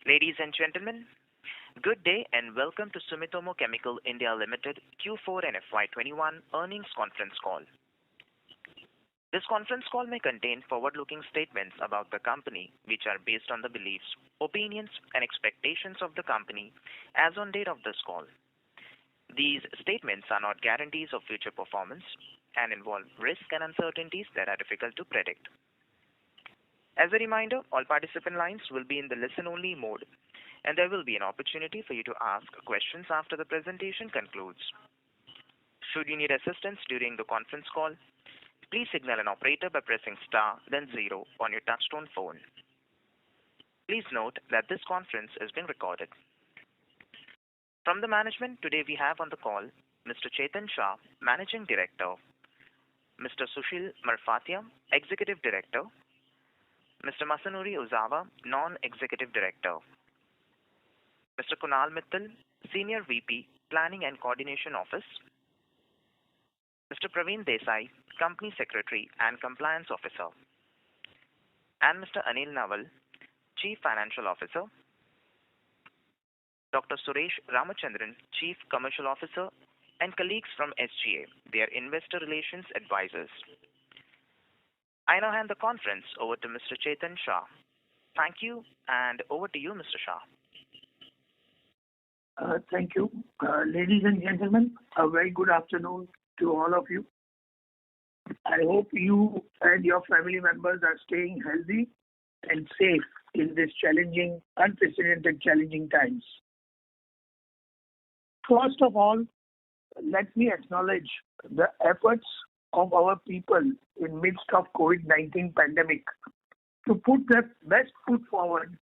Ladies and gentlemen, good day and welcome to Sumitomo Chemical India Limited Q4 and FY21 earnings conference call. This conference call may contain forward-looking statements about the company, which are based on the beliefs, opinions, and expectations of the company as on date of this call. These statements are not guarantees of future performance and involve risks and uncertainties that are difficult to predict. As a reminder, all participant lines will be in the listen-only mode, and there will be an opportunity for you to ask questions after the presentation concludes. Should you need assistance during the conference call, please signal an operator by pressing star then zero on your touchtone phone. Please note that this conference is being recorded. From the management, today we have on the call Mr. Chetan Shah, Managing Director, Mr. Sushil Marfatia, Executive Director, Mr. Masanori Ozawa, Non-Executive Director, Mr. Kunal Mittal, Senior VP, Planning and Coordination Office, Mr. Praveen Desai, Company Secretary and Compliance Officer, and Mr. Anil Nawal, Chief Financial Officer, Dr. Suresh Ramachandran, Chief Commercial Officer, and colleagues from SGA, their Investor Relations Advisors. I now hand the conference over to Mr. Chetan Shah. Thank you, and over to you, Mr. Shah. Thank you. Ladies and gentlemen, a very good afternoon to all of you. I hope you and your family members are staying healthy and safe in this unprecedented challenging times. First of all, let me acknowledge the efforts of our people in midst of COVID-19 pandemic to put their best foot forward.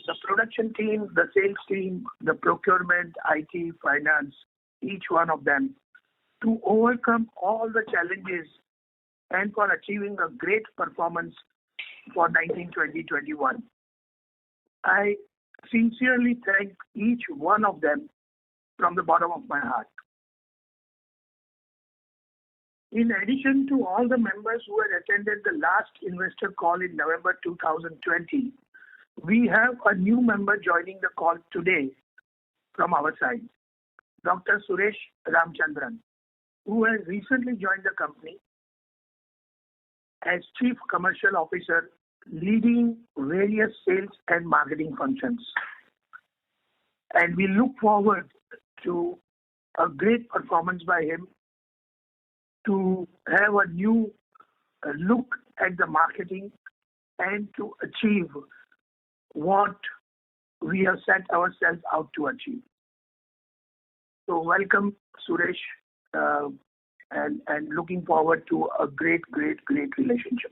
The production team, the sales team, the procurement, IT, finance, each one of them, to overcome all the challenges and for achieving a great performance for 19-20-21. I sincerely thank each one of them from the bottom of my heart. In addition to all the members who had attended the last investor call in November 2020, we have a new member joining the call today from our side, Dr. Suresh Ramachandran, who has recently joined the company as Chief Commercial Officer, leading various sales and marketing functions. And we look forward to a great performance by him to have a new look at the marketing and to achieve what we have set ourselves out to achieve. So welcome, Suresh, and looking forward to a great relationship.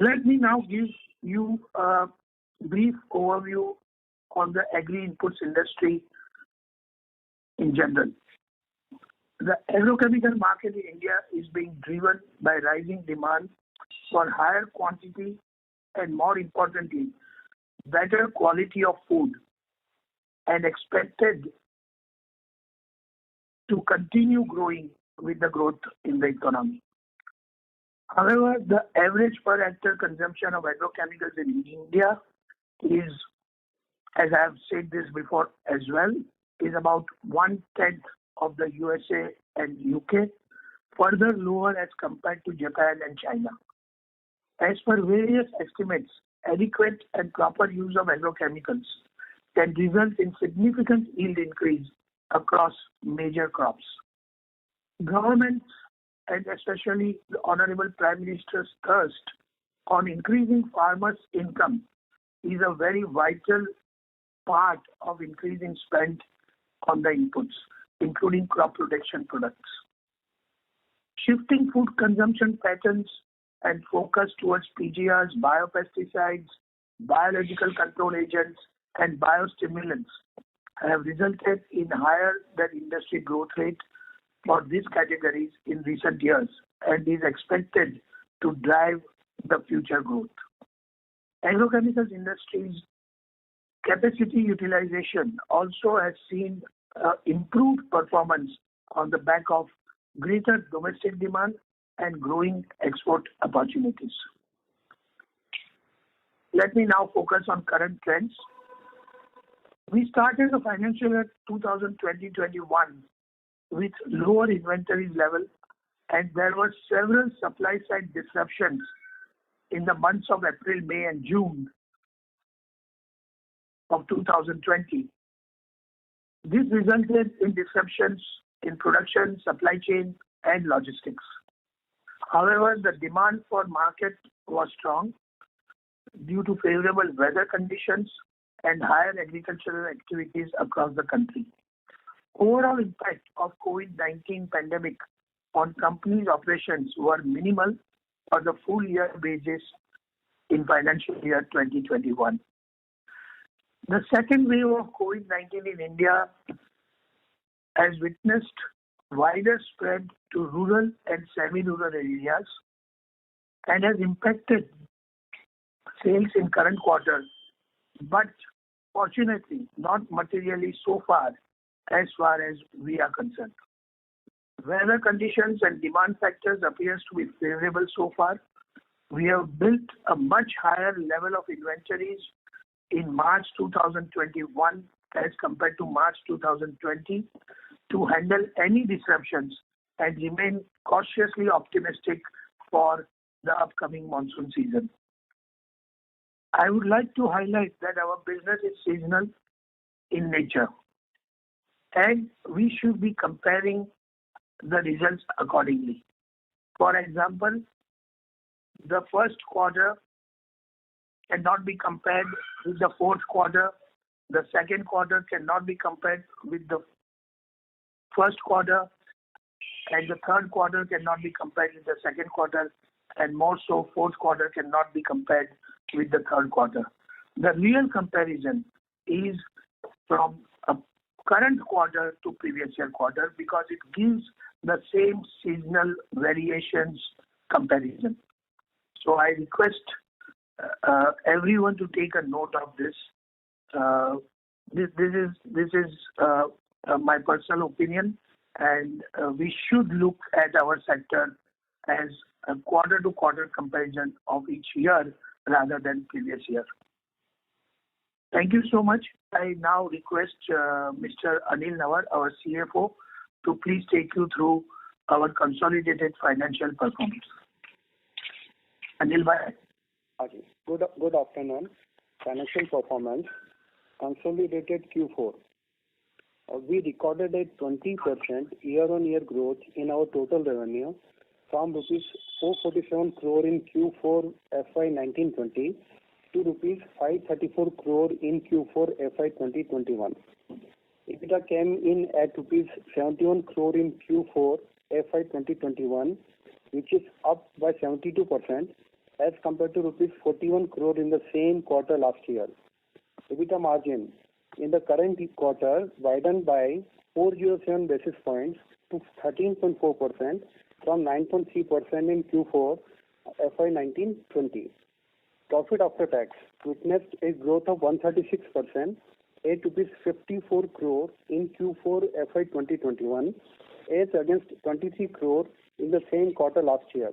Let me now give you a brief overview on the agri-inputs industry in general. The agrochemical market in India is being driven by rising demand for higher quantity and, more importantly, better quality of food, and expected to continue growing with the growth in the economy. However, the average per hectare consumption of agrochemicals in India is, as I have said this before as well, is about 1/10 of the USA and UK, further lower as compared to Japan and China. As per various estimates, adequate and proper use of agrochemicals can result in significant yield increase across major crops. Governments, and especially the Honorable Prime Minister's thrust on increasing farmers' income, is a very vital part of increasing spend on the inputs, including crop protection products. Shifting food consumption patterns and focus towards PGRs, biopesticides, biological control agents, and biostimulants have resulted in higher than industry growth rate for these categories in recent years and is expected to drive the future growth. Agrochemicals industry's capacity utilization also has seen improved performance on the back of greater domestic demand and growing export opportunities. let me now focus on current trends. We started the financial year 2020-21 with lower inventories level, and there were several supply side disruptions in the months of April, May, and June of 2020. This resulted in disruptions in production, supply chain, and logistics. However, the demand for market was strong due to favorable weather conditions and higher agricultural activities across the country. Overall impact of COVID-19 pandemic on companies' operations were minimal for the full year basis in financial year 2021. The second wave of COVID-19 in India has witnessed wider spread to rural and semi-rural areas and has impacted sales in current quarter, but fortunately not materially so far as we are concerned. Weather conditions and demand factors appears to be favorable so far. We have built a much higher level of inventories in March 2021 as compared to March 2020 to handle any disruptions and remain cautiously optimistic for the upcoming monsoon season. I would like to highlight that our business is seasonal in nature, and we should be comparing the results accordingly. For example, the first quarter cannot be compared with the fourth quarter. The second quarter cannot be compared with the first quarter, and the third quarter cannot be compared with the second quarter, and more so fourth quarter cannot be compared with the third quarter. The real comparison is from a current quarter to previous year quarter because it gives the same seasonal variations comparison. So I request everyone to take a note of this. This is my personal opinion, and we should look at our sector as a quarter-to-quarter comparison of each year rather than previous year. Thank you so much. I now request Mr. Anil Nawar, our CFO, to please take you through our consolidated financial performance. Anil bhai. Okay. Good afternoon. Financial performance. Consolidated Q4. We recorded a 20% year-on-year growth in our total revenue from rupees 447 crore in Q4 FY 1920 to rupees 534 crore in Q4 FY 2021. EBITDA came in at rupees 71 crore in Q4 FY 2021, which is up by 72% as compared to rupees 41 crore in the same quarter last year. EBITDA margin in the current quarter widened by 407 basis points to 13.4% from 9.3% in Q4 FY 1920. Profit after tax witnessed a growth of 136% at rupees 54 crore in Q4 FY 2021 as against 23 crore in the same quarter last year.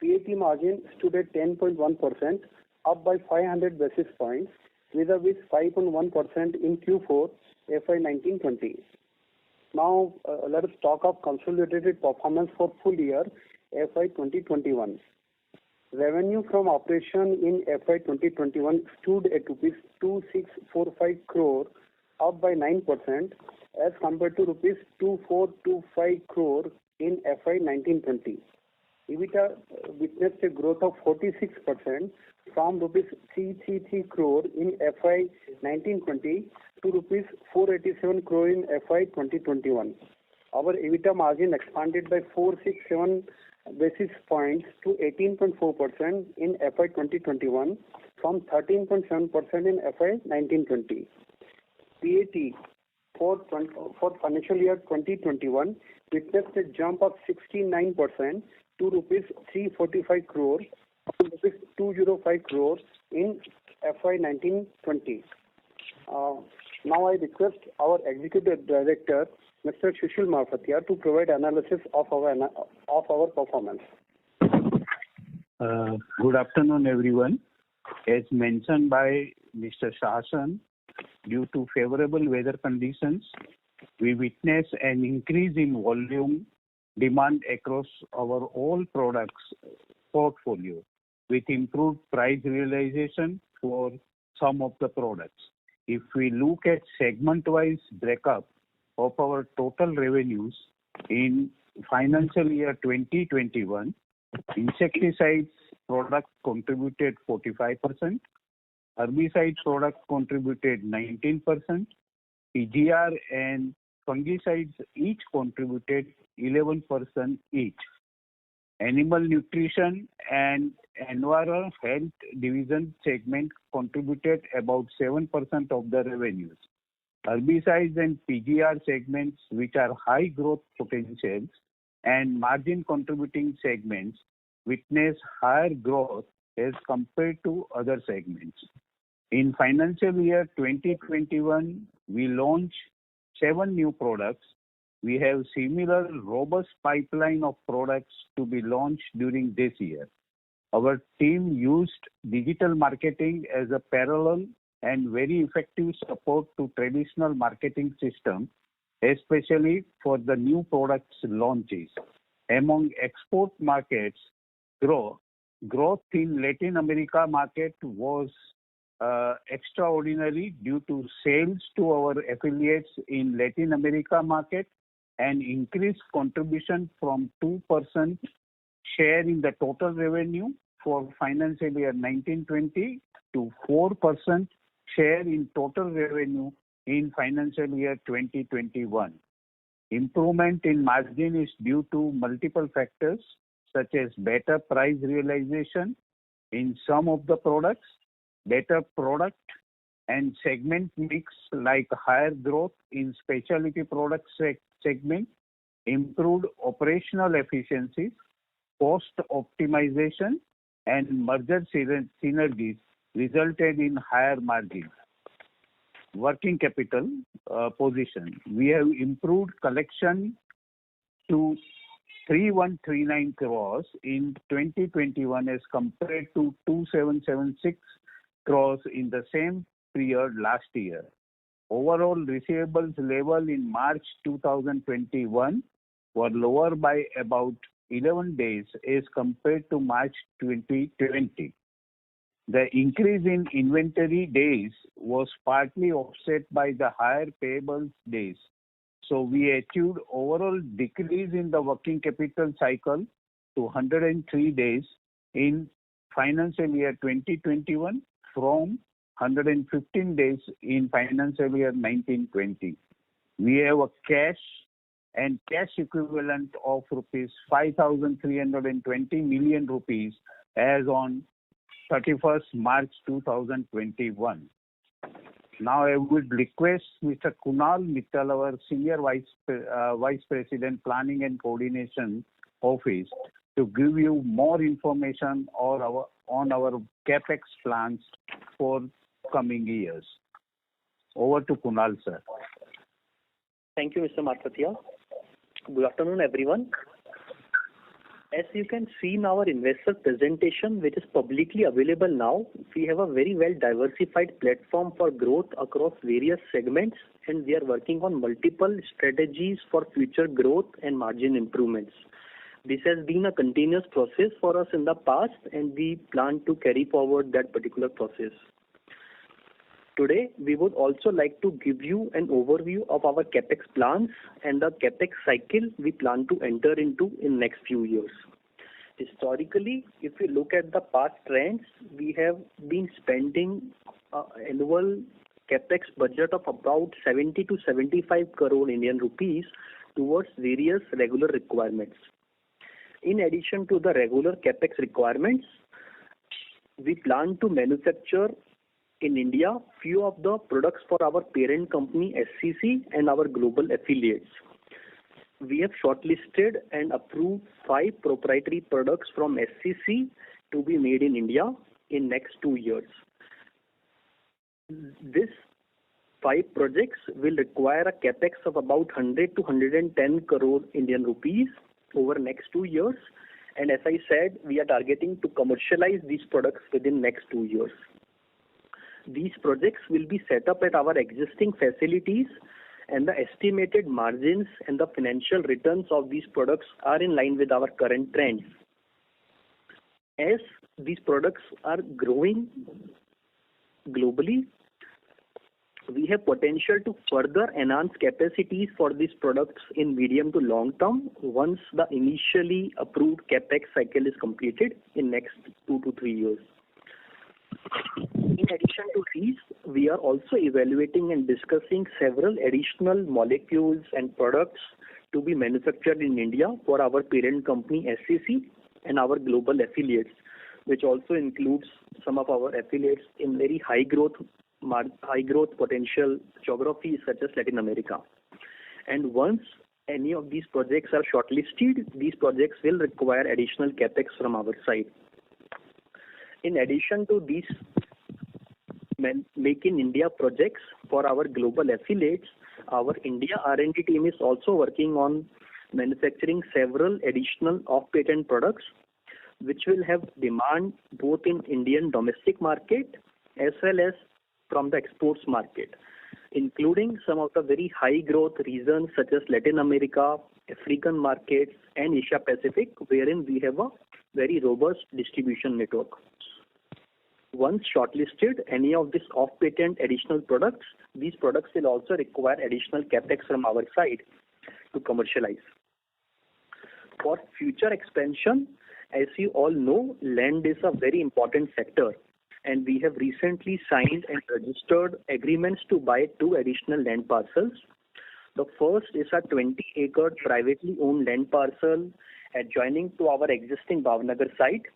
PAT margin stood at 10.1%, up by 500 basis points, vis-a-vis 5.1% in Q4 FY 1920. Now, let us talk of consolidated performance for full year FY 2021. Revenue from operation in FY 2021 stood at rupees 2645 crore, up by 9% as compared to rupees 2425 crore in FY 1920. EBITDA witnessed a growth of 46% from rupees 333 crore in FY 1920 to rupees 487 crore in FY 2021. Our EBITDA margin expanded by 467 basis points to 18.4% in FY 2021 from 13.7% in FY 1920. PAT for financial year 2021 witnessed a jump of 69% to rupees 345 crore from rupees 205 crore in FY 1920. Now I request our Executive Director, Mr. Sushil Marfatia, to provide analysis of our performance. Good afternoon, everyone. As mentioned by Mr. Shasan, due to favorable weather conditions, we witness an increase in volume demand across our all products portfolio with improved price realization for some of the products. If we look at segment-wise breakup of our total revenues in financial year 2021, insecticides product contributed 45%, herbicide product contributed 19%, PGR and fungicides each contributed 11% each. Animal nutrition and environmental health division segment contributed about 7% of the revenues. Herbicides and PGR segments, which are high growth potentials and margin contributing segments, witness higher growth as compared to other segments. In financial year 2021, we launched 7 new products. We have similar robust pipeline of products to be launched during this year. Our team used digital marketing as a parallel and very effective support to traditional marketing system, especially for the new products launches. Among export markets, growth in Latin America market was extraordinary due to sales to our affiliates in Latin America market and increased contribution from 2% share in the total revenue for financial year 1920 to 4% share in total revenue in financial year 2021. Improvement in margin is due to multiple factors such as better price realization in some of the products, better product and segment mix like higher growth in specialty product segment, improved operational efficiencies, cost optimization and merger synergies resulted in higher margins. Working capital position. We have improved collection to 3139 crores in 2021 as compared to 2776 crores in the same period last year. Overall receivables level in March 2021 were lower by about 11 days as compared to March 2020. The increase in inventory days was partly offset by the higher payables days. So we achieved overall decrease in the working capital cycle to 103 days in financial year 2021 from 115 days in financial year 1920. We have a cash and cash equivalent of rupees 5,320 million rupees as on 31st March 2021. Now I would request Mr. Kunal Mittal, our Senior Vice President Planning and Coordination Office, to give you more information on our CapEx plans for coming years. Over to Kunal, sir. Thank you, Mr. Marfatia. Good afternoon, everyone. As you can see in our investor presentation, which is publicly available now, we have a very well diversified platform for growth across various segments, and we are working on multiple strategies for future growth and margin improvements. This has been a continuous process for us in the past, and we plan to carry forward that particular process. Today, we would also like to give you an overview of our CapEx plans and the CapEx cycle we plan to enter into in next few years. Historically, if we look at the past trends, we have been spending annual CapEx budget of about 70 to 75 crore Indian rupees towards various regular requirements. In addition to the regular CapEx requirements, we plan to manufacture in India few of the products for our parent company SCC and our global affiliates. We have shortlisted and approved 5 proprietary products from SCC to be made in India in next 2 years. These 5 projects will require a capex of about 100 to 110 crore Indian rupees over next 2 years. And as I said, we are targeting to commercialize these products within next 2 years. These projects will be set up at our existing facilities, and the estimated margins and the financial returns of these products are in line with our current trends. As these products are growing globally, we have potential to further enhance capacities for these products in medium to long term once the initially approved capex cycle is completed in next 2 to 3 years. In addition to these, we are also evaluating and discussing several additional molecules and products to be manufactured in India for our parent company SCC and our global affiliates, which also includes some of our affiliates in very high growth potential geographies such as Latin America. And once any of these projects are shortlisted, these projects will require additional capex from our side. In addition to these Make in India projects for our global affiliates, our India R&D team is also working on manufacturing several additional off-patent products which will have demand both in Indian domestic market as well as from the exports market, including some of the very high growth regions such as Latin America, African markets and Asia Pacific, wherein we have a very robust distribution network. Once shortlisted, any of these off-patent additional products, these products will also require additional capex from our side to commercialize. For future expansion, as you all know, land is a very important sector, and we have recently signed and registered agreements to buy 2 additional land parcels. The first is a 20-acre privately owned land parcel adjoining to our existing Bhavnagar site,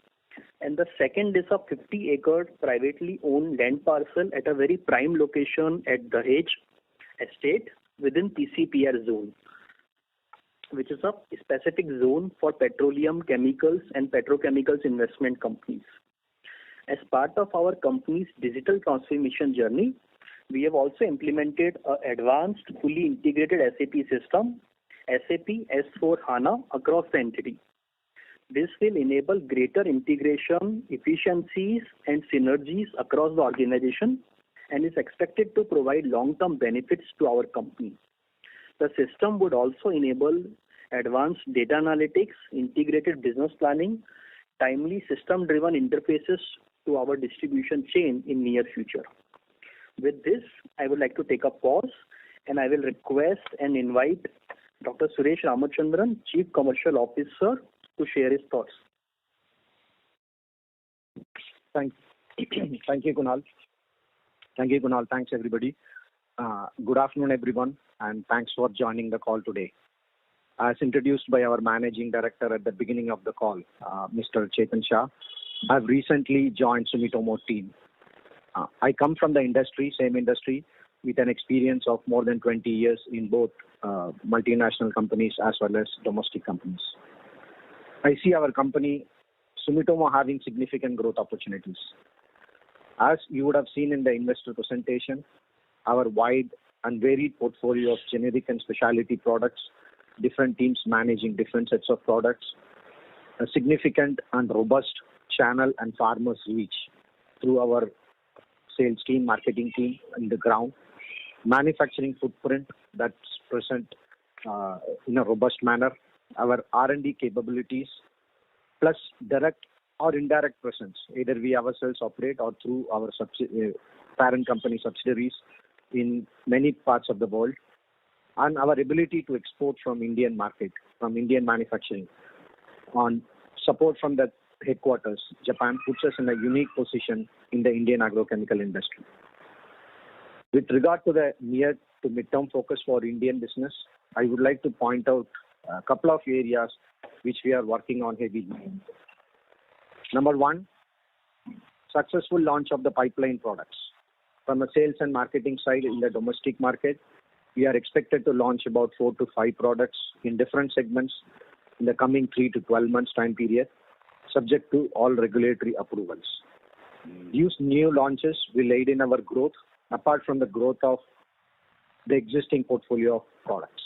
and the second is a 50-acre privately owned land parcel at a very prime location at Dahej estate within PCPR zone, which is a specific zone for petroleum, chemicals and petrochemicals investment companies. As part of our company's digital transformation journey, we have also implemented an advanced fully integrated SAP system, SAP S/4HANA, across the entity. This will enable greater integration, efficiencies and synergies across the organization and is expected to provide long-term benefits to our company. The system would also enable advanced data analytics, integrated business planning, timely system-driven interfaces to our distribution chain in near future. With this, I would like to take a pause and I will request and invite Dr. Suresh Ramachandran, Chief Commercial Officer, to share his thoughts. Thank you, Kunal. Thanks, everybody. Good afternoon, everyone, and thanks for joining the call today. As introduced by our Managing Director at the beginning of the call, Mr. Chetan Shah, I've recently joined Sumitomo team. I come from the same industry, with an experience of more than 20 years in both multinational companies as well as domestic companies. I see our company, Sumitomo, having significant growth opportunities. As you would have seen in the investor presentation, our wide and varied portfolio of generic and specialty products, different teams managing different sets of products, a significant and robust channel and farmers reach through our sales team, marketing team on the ground, manufacturing footprint that's present in a robust manner, our R&D capabilities, plus direct or indirect presence, either we ourselves operate or through our parent company subsidiaries in many parts of the world, and our ability to export from Indian market, from Indian manufacturing, on support from the headquarters, Japan, puts us in a unique position in the Indian agrochemical industry. With regard to the near to midterm focus for Indian business, I would like to point out a couple of areas which we are working on heavily. Number one, successful launch of the pipeline products. From a sales and marketing side in the domestic market, we are expected to launch about 4 to 5 products in different segments in the coming 3 to 12 months time period, subject to all regulatory approvals. These new launches will aid in our growth, apart from the growth of the existing portfolio of products.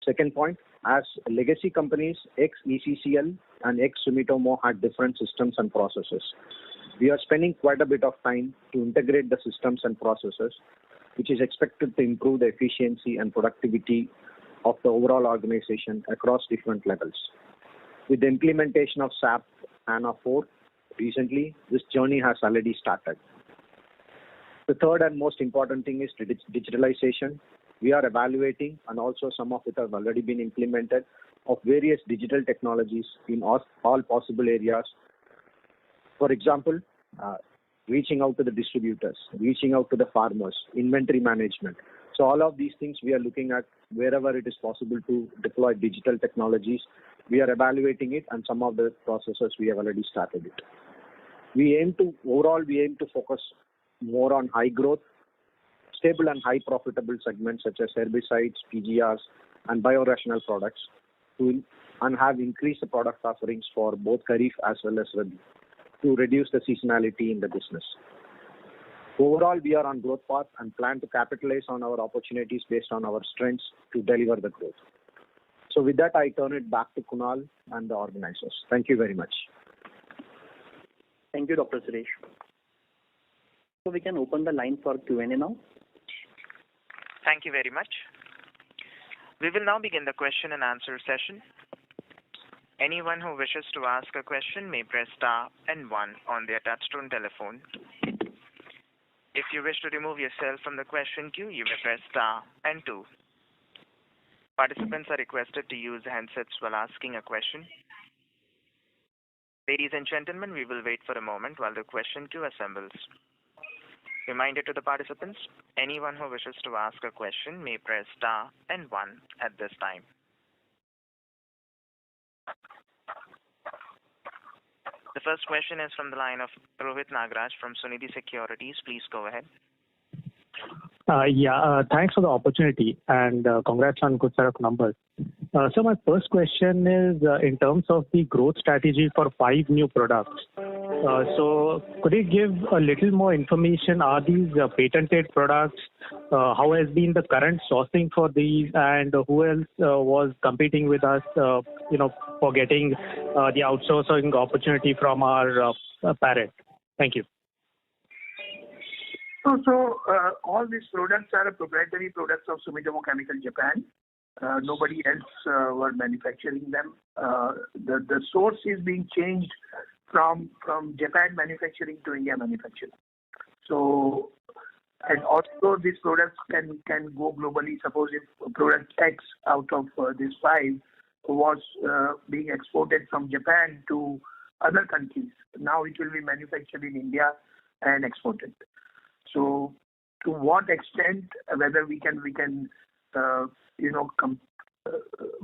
Second point, as legacy companies, ex-ECCL and ex-Sumitomo had different systems and processes. We are spending quite a bit of time to integrate the systems and processes, which is expected to improve the efficiency and productivity of the overall organization across different levels. With the implementation of SAP HANA 4 recently, this journey has already started. The third and most important thing is digitalization. We are evaluating, and also some of it have already been implemented, of various digital technologies in all possible areas. For example, reaching out to the distributors, reaching out to the farmers, inventory management. So all of these things we are looking at wherever it is possible to deploy digital technologies. We are evaluating it, and some of the processes we have already started it. We aim to focus more on high growth, stable and high profitable segments such as herbicides, PGRs, and biorational products, and have increased the product offerings for both Kharif as well as Rabi to reduce the seasonality in the business. Overall, we are on growth path and plan to capitalize on our opportunities based on our strengths to deliver the growth. So with that, I turn it back to Kunal and the organizers. Thank you very much. Thank you, Dr. Suresh. So we can open the line for Q&A now. Thank you very much. We will now begin the question and answer session. Anyone who wishes to ask a question may press star and 1 on their touchtone telephone. If you wish to remove yourself from the question queue, you may press star and 2. Participants are requested to use handsets while asking a question. Ladies and gentlemen, we will wait for a moment while the question queue assembles. Reminder to the participants, anyone who wishes to ask a question may press star and 1 at this time. The first question is from the line of Rohit Nagraj from Sunidhi Securities. Please go ahead. Thanks for the opportunity and congrats on good set of numbers. So my first question is in terms of the growth strategy for 5 new products. So could you give a little more information? Are these patented products? How has been the current sourcing for these, and who else was competing with us, for getting the outsourcing opportunity from our parent? Thank you. So all these products are proprietary products of Sumitomo Chemical Japan. Nobody else were manufacturing them. The source is being changed from Japan manufacturing to India manufacturing. So, and also these products can go globally. Suppose if product X out of these 5 was being exported from Japan to other countries, now it will be manufactured in India and exported. So, to what extent, whether we can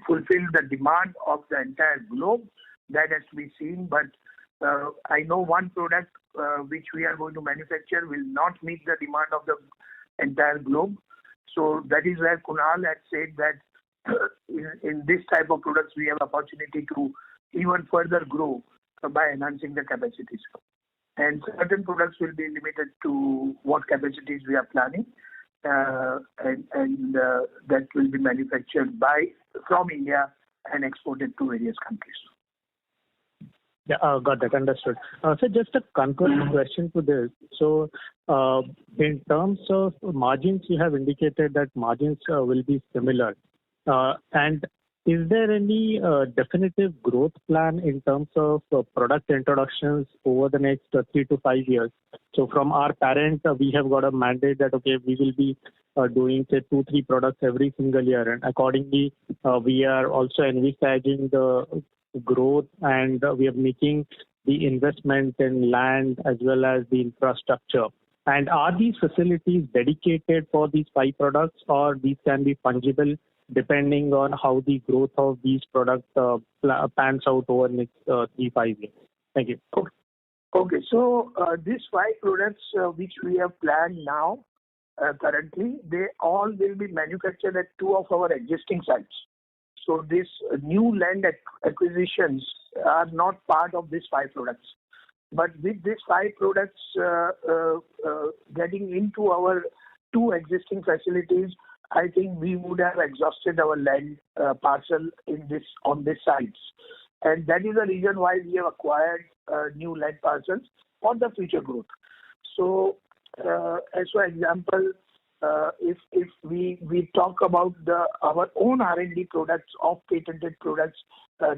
fulfill the demand of the entire globe, that has to be seen. But I know one product which we are going to manufacture will not meet the demand of the entire globe. So that is where Kunal had said that in this type of products we have opportunity to even further grow by enhancing the capacities. And certain products will be limited to what capacities we are planning, and that will be manufactured from India and exported to various countries. Yeah, got that. Understood. So just a concurrent question to this. So in terms of margins, you have indicated that margins will be similar. And is there any definitive growth plan in terms of product introductions over the next 3 to 5 years? So from our parent, we have got a mandate that, okay, we will be doing, say, 2-3 products every single year. And accordingly, we are also envisaging the growth, and we are making the investment in land as well as the infrastructure. And are these facilities dedicated for these 5 products, or these can be fungible depending on how the growth of these products pans out over the next 3-5 years? Thank you. Okay. So these 5 products which we have planned now, currently, they all will be manufactured at 2 of our existing sites. So these new land acquisitions are not part of these 5 products. But with these 5 products getting into our 2 existing facilities, I think we would have exhausted our land parcel on these sites. And that is the reason why we have acquired new land parcels. for the future growth. So, as for example, if we talk about our own R&D products of patented products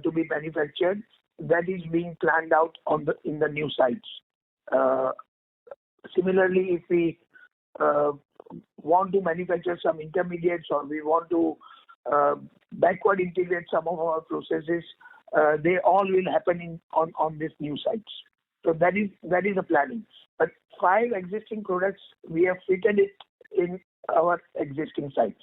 to be manufactured, that is being planned out in the new sites. Similarly, if we want to manufacture some intermediates or we want to backward integrate some of our processes, they all will happen on these new sites. So that is the planning. But 5 existing products, we have fitted it in our existing sites.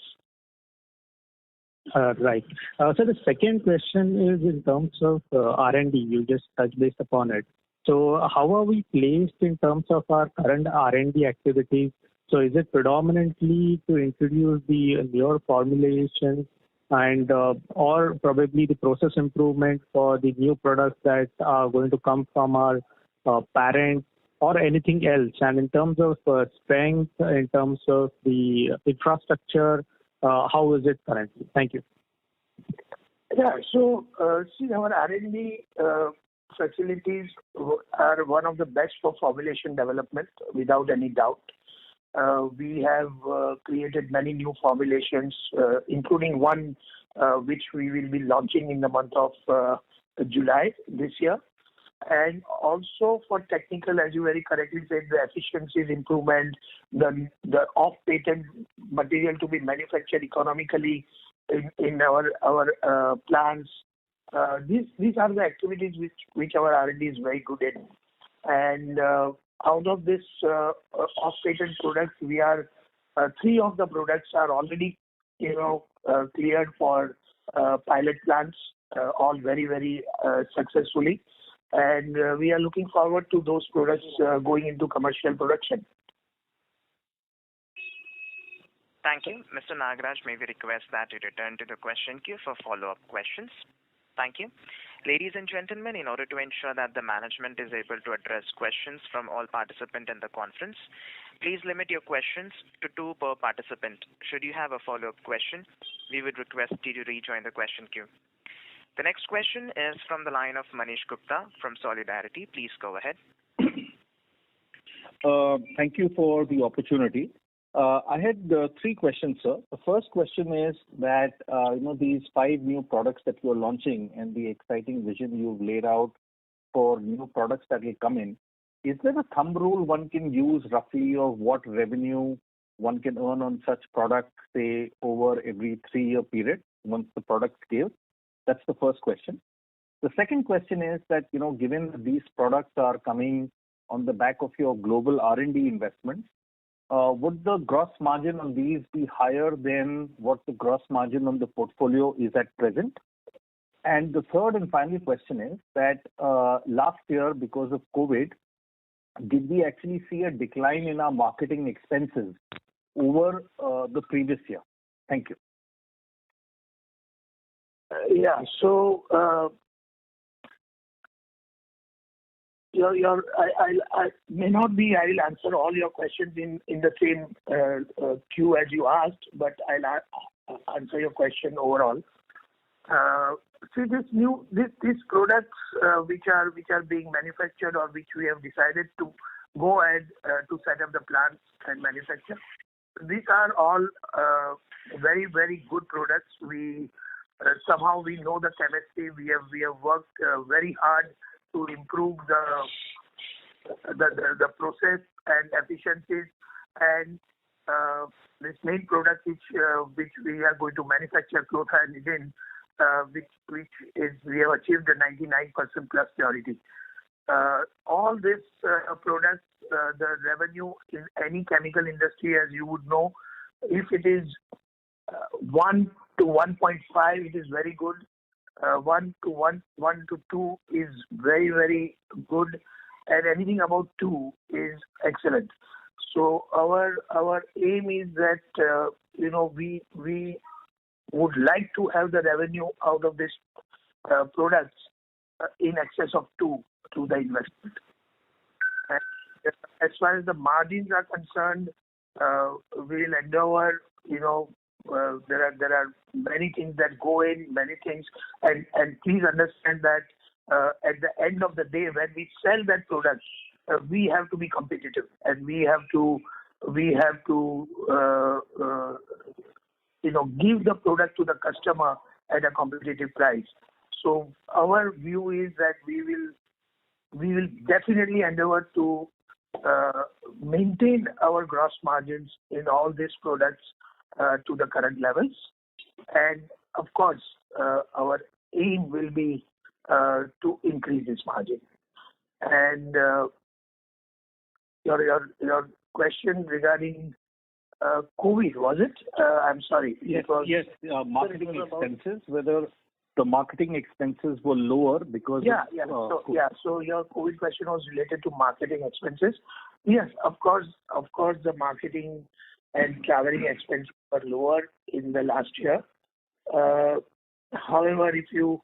Right. So the second question is in terms of R&D. You just touched base upon it. So how are we placed in terms of our current R&D activities? So is it predominantly to introduce the newer formulations and or probably the process improvement for the new products that are going to come from our parent or anything else? And in terms of strength, in terms of the infrastructure, how is it currently? Thank you. Yeah. So, see, our R&D facilities are one of the best for formulation development, without any doubt. We have created many new formulations, including one which we will be launching in the month of July this year. And also for technical, as you very correctly said, the efficiencies improvement, the off-patent material to be manufactured economically in our plants. These are the activities which our R&D is very good in. And out of this off-patent products, we are 3 of the products are already cleared for pilot plants, all very, very successfully. And we are looking forward to those products going into commercial production. Thank you. Mr. Nagaraj, may we request that you return to the question queue for follow-up questions. Thank you. Ladies and gentlemen, in order to ensure that the management is able to address questions from all participants in the conference, please limit your questions to 2 per participant. Should you have a follow-up question, we would request you to rejoin the question queue. The next question is from the line of Manish Gupta from Solidarity. Please go ahead. Thank you for the opportunity. I had 3 questions, sir. The first question is that these 5 new products that you are launching and the exciting vision you've laid out for new products that will come in. Is there a thumb rule one can use roughly of what revenue one can earn on such products, say over every 3-year period once the product scales? That's the first question. The second question is that given that these products are coming on the back of your global R&D investments, would the gross margin on these be higher than what the gross margin on the portfolio is at present? And the third and final question is that last year, because of COVID, did we actually see a decline in our marketing expenses over the previous year? Thank you. Yeah. So, I may not be. I will answer all your questions in the same queue as you asked, but I'll answer your question overall. See, these products which are being manufactured or which we have decided to go ahead to set up the plants and manufacture. These are all very, very good products. Somehow we know the chemistry. We have worked very hard to improve the process and efficiencies. And this main product which we are going to manufacture, chlorthalidin, which is we have achieved a 99% plus purity. All these products, the revenue in any chemical industry, as you would know, if it is 1 to 1.5, it is very good. 1 to 2 is very, very good, and anything about 2 is excellent. So our aim is that we would like to have the revenue out of this products in excess of 2 to the investment. And as far as the margins are concerned, we will endeavor. There are many things that go in, many things, and please understand that at the end of the day, when we sell that product, we have to be competitive, and we have to give the product to the customer at a competitive price. So our view is that we will definitely endeavor to maintain our gross margins in all these products to the current levels, and of course our aim will be to increase this margin. And your question regarding COVID, was it? I'm sorry. Yes. Marketing expenses, whether the marketing expenses were lower because So your COVID question was related to marketing expenses. Yes, of course, the marketing and traveling expenses were lower in the last year. However, if you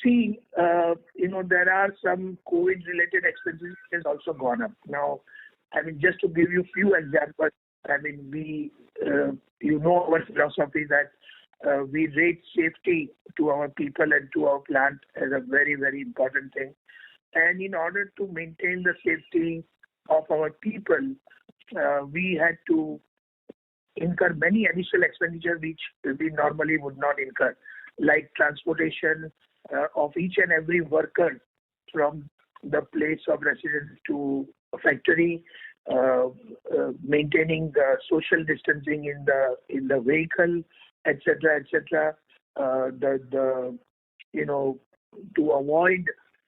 see, there are some COVID-related expenses which has also gone up. Now, I mean, just to give you a few examples, I mean, we, our philosophy that we rate safety to our people and to our plant as a very, very important thing. And in order to maintain the safety of our people, we had to incur many additional expenditures which we normally would not incur, like transportation of each and every worker from the place of residence to a factory, maintaining the social distancing in the vehicle, etc., etc. To avoid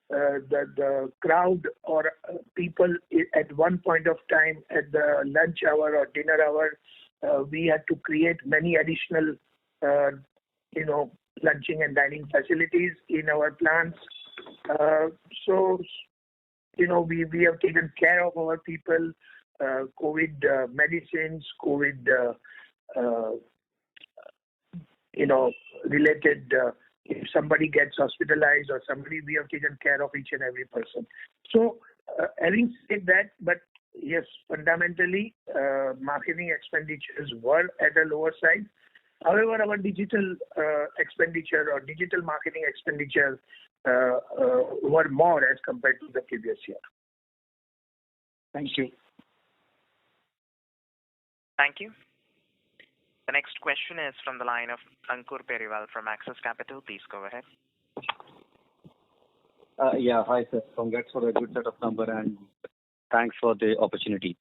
the crowd or people at one point of time at the lunch hour or dinner hour, we had to create many additional, lunching and dining facilities in our plants. We have taken care of our people, COVID medicines, COVID, related, if somebody gets hospitalized or somebody, we have taken care of each and every person. So, having said that, but yes, fundamentally, marketing expenditures were at a lower side. However, our digital expenditure or digital marketing expenditure were more as compared to the previous year. Thank you. Thank you. The next question is from the line of Ankur Periwal from Axis Capital. Please go ahead. Hi sir. Congrats for a good set of number and thanks for the opportunity.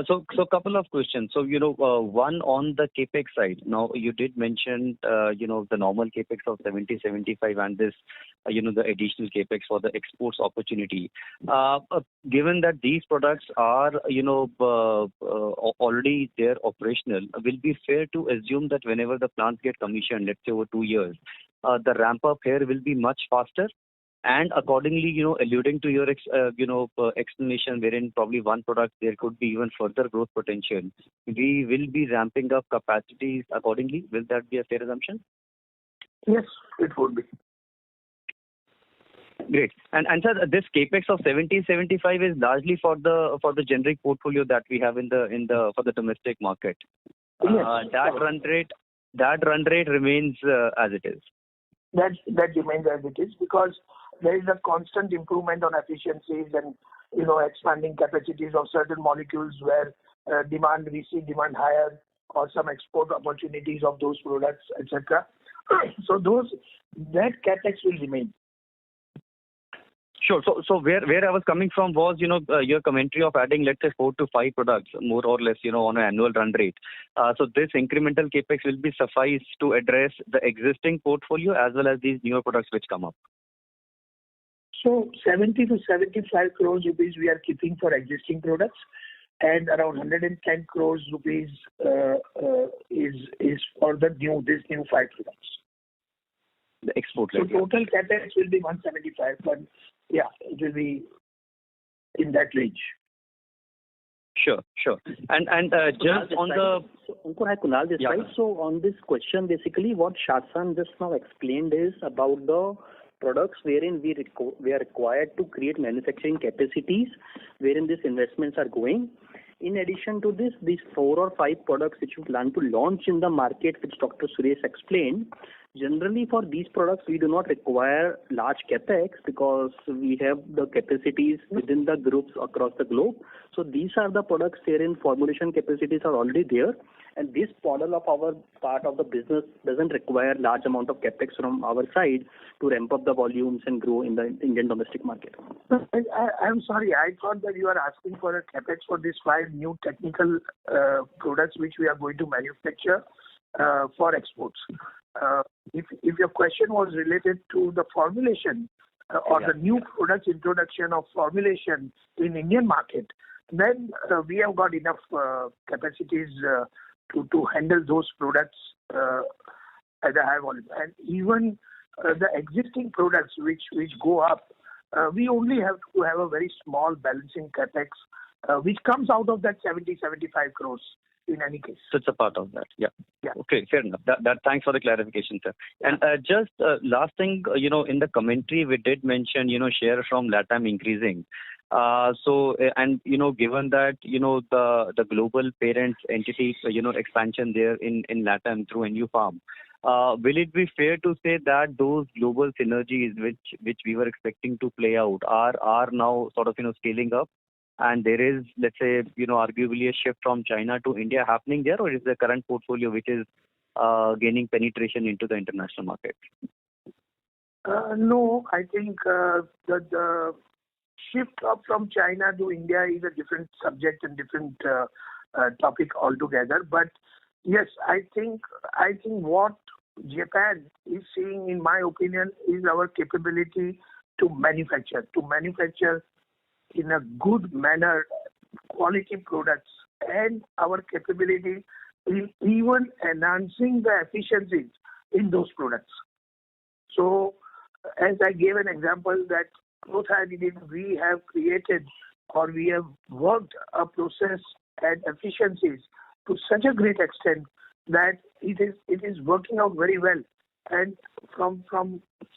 So couple of questions. So, one on the CapEx side. Now, you did mention, the normal CapEx of 70, 75 and this, the additional CapEx for the exports opportunity. Given that these products are, already there operational, will it be fair to assume that whenever the plants get commissioned, let's say over 2 years, the ramp up here will be much faster? And accordingly, alluding to your explanation, wherein probably one product there could be even further growth potential, we will be ramping up capacities accordingly. Will that be a fair assumption? Yes, it would be. Great. And sir, this capex of 70-75 is largely for the generic portfolio that we have for the domestic market. Yes. That run rate remains as it is. That remains as it is because there is a constant improvement on efficiencies and expanding capacities of certain molecules where we see demand higher or some export opportunities of those products, etc. So that capex will remain. Sure. So where I was coming from was, your commentary of adding, let's say, 4 to 5 products, more or less, on an annual run rate. So this incremental capex will be suffice to address the existing portfolio as well as these newer products which come up. So 70 to 75 crores rupees we are keeping for existing products, and around 110 crores rupees is for these new 5 products. The export. So total capex will be 175, but yeah, it will be in that range. Sure. And just on the... Ankur, hi, Kunal this side. So on this question, basically what Shashank just now explained is about the products wherein we are required to create manufacturing capacities, wherein these investments are going. In addition to this, these 4 or 5 products which you plan to launch in the market, which Dr. Suresh explained, Generally, for these products, we do not require large capex because we have the capacities within the groups across the globe. So these are the products wherein formulation capacities are already there, and this model of our part of the business doesn't require large amount of capex from our side to ramp up the volumes and grow in the Indian domestic market. I'm sorry, I thought that you are asking for a capex for these 5 new technical products which we are going to manufacture for exports. If your question was related to the formulation or the new products introduction of formulation in Indian market, then we have got enough capacities to handle those products at a high volume. And even the existing products which go up, we only have to have a very small balancing capex, which comes out of that 70-75 crores. In any case. So it's a part of that. Yeah. Yeah. Okay, fair enough. That thanks for the clarification, sir. And just last thing, in the commentary we did mention, share from LATAM increasing. And given that the global parent entity expansion there in LATAM through NU Farm, will it be fair to say that those global synergies which we were expecting to play out are now sort of scaling up? And there is, let's say, arguably a shift from China to India happening there, or is the current portfolio which is gaining penetration into the international market? No, I think the shift up from China to India is a different subject and different topic altogether. But yes, I think what Japan is seeing, in my opinion, is our capability to manufacture in a good manner quality products, and our capability in even enhancing the efficiencies in those products. So as I gave an example that clothianidin, we have created or we have worked a process and efficiencies to such a great extent that it is working out very well. And from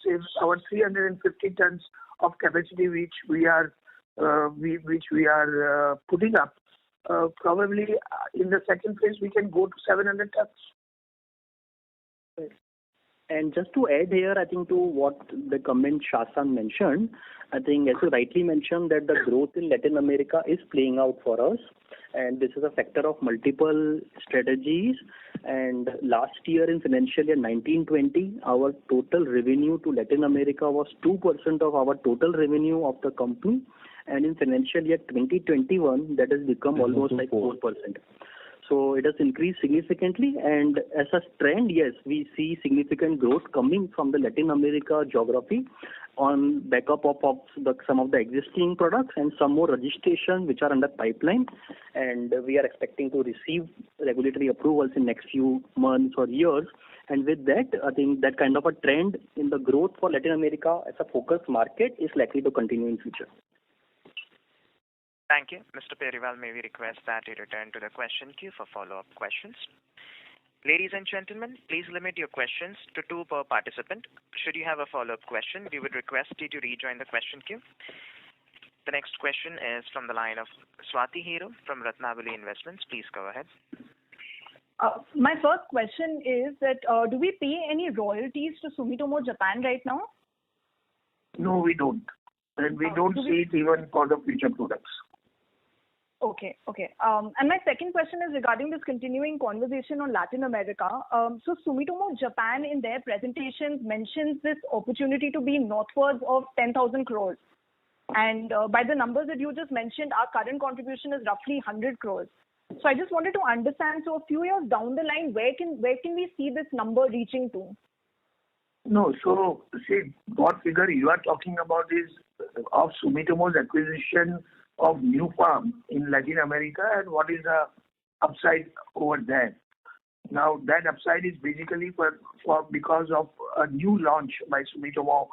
say our 350 tons of capacity which we are putting up, probably in the second phase we can go to 700 tons. And just to add here, I think to what the comment Shashank mentioned, I think as you rightly mentioned that the growth in Latin America is playing out for us, and this is a factor of multiple strategies. And last year in financial year 19-20, our total revenue to Latin America was 2% of our total revenue of the company, and in financial year 2021 that has become almost like 4%. So it has increased significantly, and as a trend, yes, we see significant growth coming from the Latin America geography on backup of some of the existing products and some more registration which are under pipeline, and we are expecting to receive regulatory approvals in next few months or years. And with that, I think that kind of a trend in the growth for Latin America as a focus market is likely to continue in future. Thank you. Mr. Periwal, may we request that you return to the question queue for follow-up questions. Ladies and gentlemen, please limit your questions to 2 per participant. Should you have a follow-up question, we would request you to rejoin the question queue. The next question is from the line of Swati Hero from Ratnavali Investments. Please go ahead. My first question is that do we pay any royalties to Sumitomo Japan right now? No, we don't. And we don't see it even for the future products. Okay. And my second question is regarding this continuing conversation on Latin America. So Sumitomo Japan in their presentations mentions this opportunity to be northwards of 10,000 crores. And by the numbers that you just mentioned, our current contribution is roughly 100 crores. So I just wanted to understand, so a few years down the line, where can we see this number reaching to? No, so see, what figure you are talking about is of Sumitomo's acquisition of New Farm in Latin America, and what is the upside over there. Now that upside is basically for because of a new launch by Sumitomo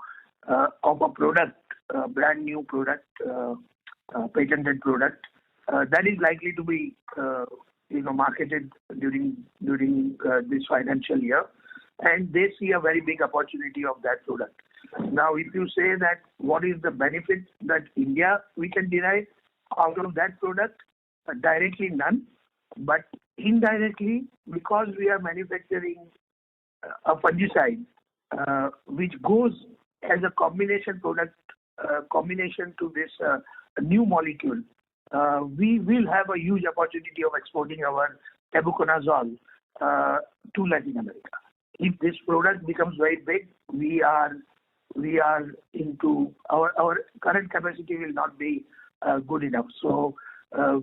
of a product, brand new product, patented product that is likely to be marketed during this financial year, and they see a very big opportunity of that product. Now, if you say that what is the benefit that India we can derive out of that product, directly none, but indirectly because we are manufacturing a fungicide which goes as a combination product, combination to this new molecule, we will have a huge opportunity of exporting our tebuconazole to Latin America. If this product becomes very big, we are into our current capacity will not be good enough. So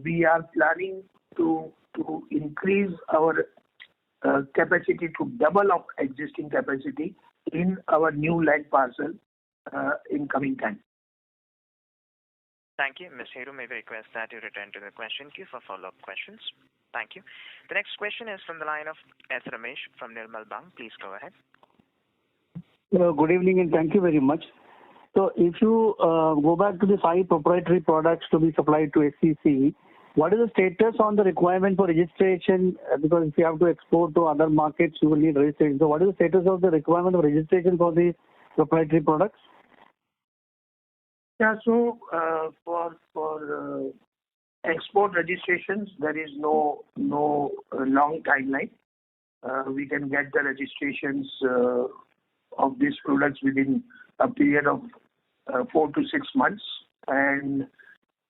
we are planning to increase our capacity to double of existing capacity in our new land parcel in coming time. Thank you. Ms. Heru, may we request that you return to the question queue for follow-up questions. Thank you. The next question is from the line of S. Ramesh from Nirmal Bang. Please go ahead. Good evening and thank you very much. So if you go back to the 5 proprietary products to be supplied to SCC, what is the status on the requirement for registration? Because if you have to export to other markets, you will need registration. So what is the status of the requirement of registration for the proprietary products? Yeah, so for export registrations, there is no long timeline. We can get the registrations of these products within a period of 4 to 6 months, and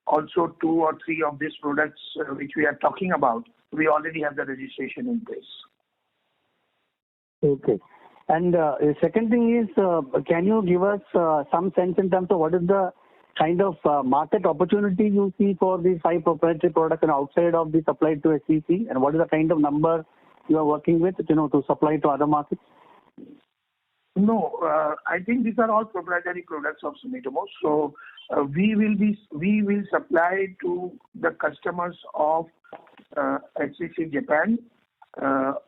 also 2 or 3 of these products which we are talking about, we already have the registration in place. Okay. And the second thing is, can you give us some sense in terms of what is the kind of market opportunity you see for these 5 proprietary products and outside of the supply to SCC, and what is the kind of number you are working with, to supply to other markets? No, I think these are all proprietary products of Sumitomo. So we will supply to the customers of HCC Japan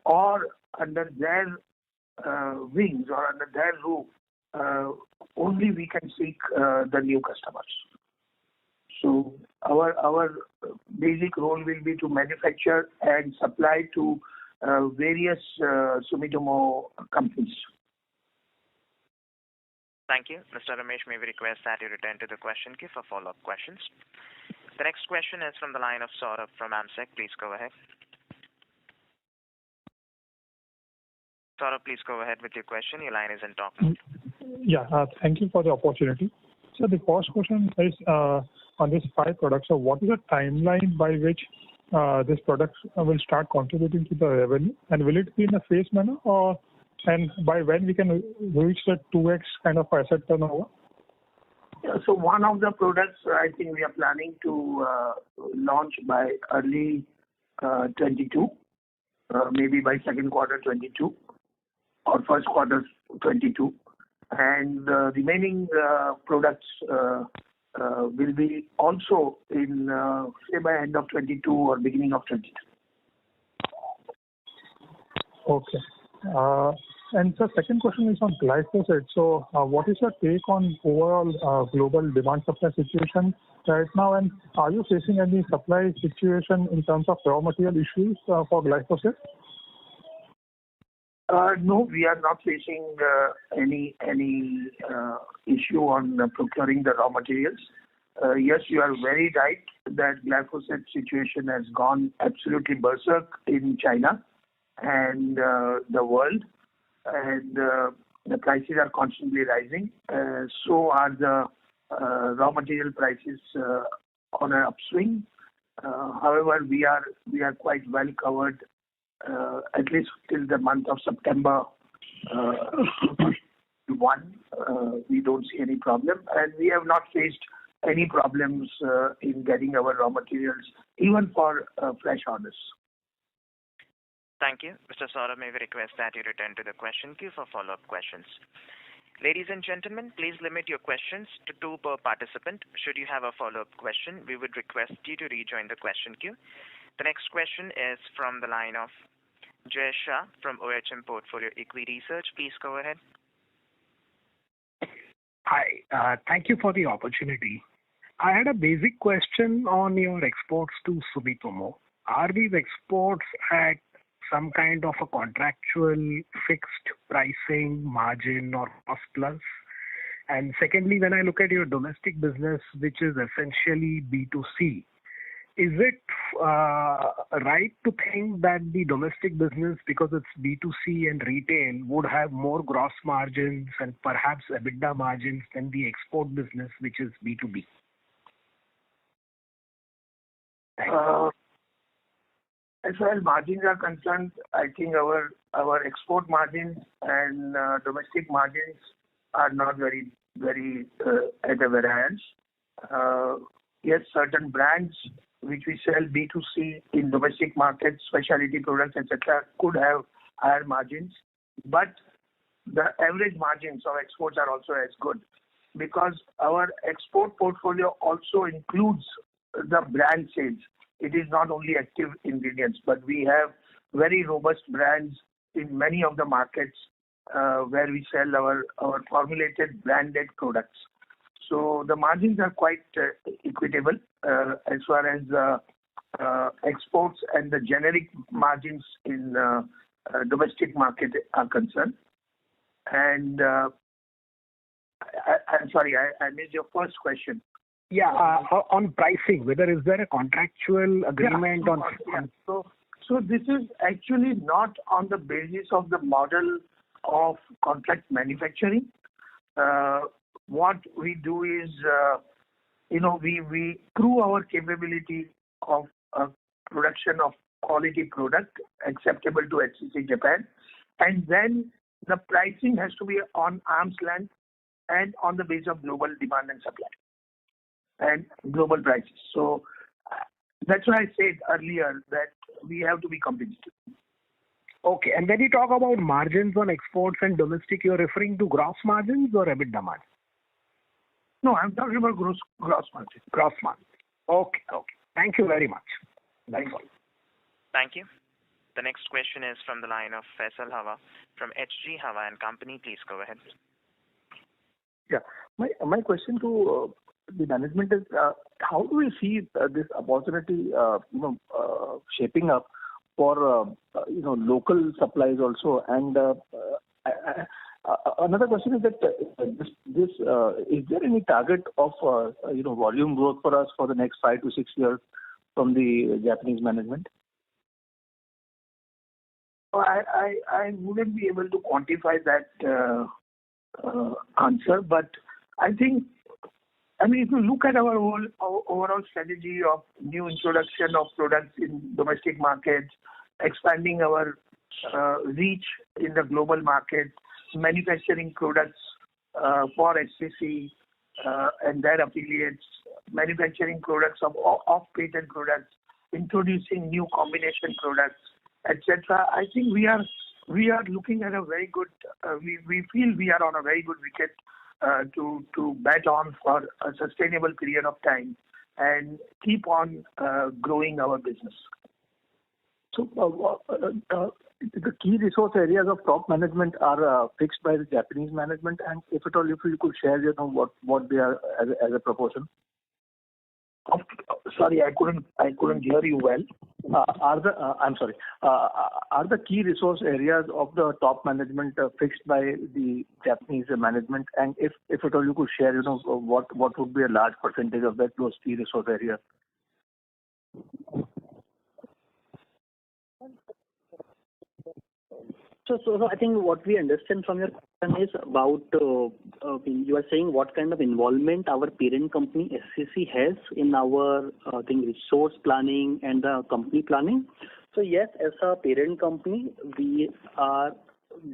or under their wings or under their roof. Only we can seek the new customers. So our basic role will be to manufacture and supply to various Sumitomo companies. Thank you. Mr. Ramesh, may we request that you return to the question queue for follow-up questions. The next question is from the line of Saurabh from AMSEC. Please go ahead. Saurabh, please go ahead with your question. Your line is in talk mode. Yeah, thank you for the opportunity. So the first question is on these 5 products. So what is the timeline by which these products will start contributing to the revenue? And will it be in a phased manner, and by when we can reach the 2x kind of asset turnover? Yeah, so one of the products I think we are planning to launch by early 22, maybe by second quarter 22 or first quarter 22. And the remaining products will be also in, say, by end of 22 or beginning of 22. Okay. And the second question is on glyphosate. So what is your take on overall global demand supply situation right now? And are you facing any supply situation in terms of raw material issues for glyphosate? No, we are not facing any issue on procuring the raw materials. Yes, you are very right that glyphosate situation has gone absolutely berserk in China and the world, and the prices are constantly rising. So are the raw material prices on an upswing. However, we are quite well covered. At least till the month of September 1, we don't see any problem, and we have not faced any problems in getting our raw materials, even for fresh orders. Thank you. Mr. Saurabh, may we request that you return to the question queue for follow-up questions. Ladies and gentlemen, please limit your questions to 2 per participant. Should you have a follow-up question, we would request you to rejoin the question queue. The next question is from the line of Jay Shah from OHM Portfolio Equity Research. Please go ahead. Hi, thank you for the opportunity. I had a basic question on your exports to Sumitomo. Are these exports at some kind of a contractual fixed pricing, margin, or cost plus? And secondly, when I look at your domestic business, which is essentially B2C, is it right to think that the domestic business, because it's B2C and retail, would have more gross margins and perhaps EBITDA margins than the export business, which is B2B? As far as margins are concerned, I think our export margins and domestic margins are not very at a variance. Yes, certain brands which we sell B2C in domestic markets, specialty products, etc., could have higher margins, but the average margins of exports are also as good, because our export portfolio also includes the brand sales. It is not only active ingredients, but we have very robust brands in many of the markets where we sell our formulated branded products. So the margins are quite equitable as far as exports and the generic margins in domestic market are concerned. And I'm sorry, I missed your first question. Yeah, on pricing, whether is there a contractual agreement on? So this is actually not on the basis of the model of contract manufacturing. What we do is, we through our capability of production of quality product acceptable to HCC Japan, and then the pricing has to be on arm's length and on the basis of global demand and supply and global prices. So that's why I said earlier that we have to be competitive. Okay, and when you talk about margins on exports and domestic, you're referring to gross margins or EBITDA margins? No, I'm talking about gross margin. Gross margin. Okay. Thank you very much. Thank you. Thank you. The next question is from the line of Faisal Hawa from HG Hawa and Company. Please go ahead. Yeah, my question to the management is, how do we see this opportunity, shaping up for local supplies also? And another question is that this is there any target of volume growth for us for the next 5 to 6 years from the Japanese management? I wouldn't be able to quantify that answer, but if you look at our overall strategy of new introduction of products in domestic markets, expanding our reach in the global market, manufacturing products for HCC and their affiliates, manufacturing products of off-patent products, introducing new combination products, etc. I think we are looking at a very good. We feel we are on a very good wicket to bet on for a sustainable period of time and keep on growing our business. So the key resource areas of top management are fixed by the Japanese management, and if at all, if you could share, what they are as a proportion. Sorry, I couldn't hear you well. Are the key resource areas of the top management fixed by the Japanese management? And if at all you could share, what would be a large percentage of those key resource areas? So I think what we understand from your question is about you are saying what kind of involvement our parent company SCC has in our resource planning and the company planning. So yes, as a parent company, we are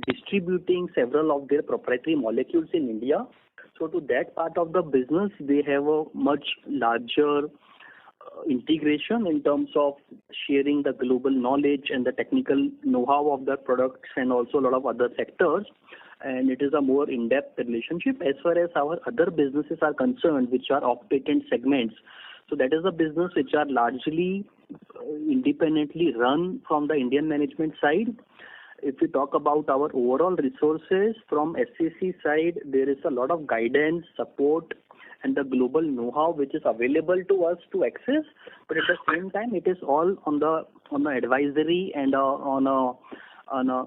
distributing several of their proprietary molecules in India. So to that part of the business, they have a much larger integration in terms of sharing the global knowledge and the technical know-how of their products and also a lot of other sectors. And it is a more in-depth relationship. As far as our other businesses are concerned, which are off-patent segments, so that is a business which are largely independently run from the Indian management side. If we talk about our overall resources from SCC side, there is a lot of guidance, support, and the global know-how which is available to us to access. But at the same time, it is all on the advisory and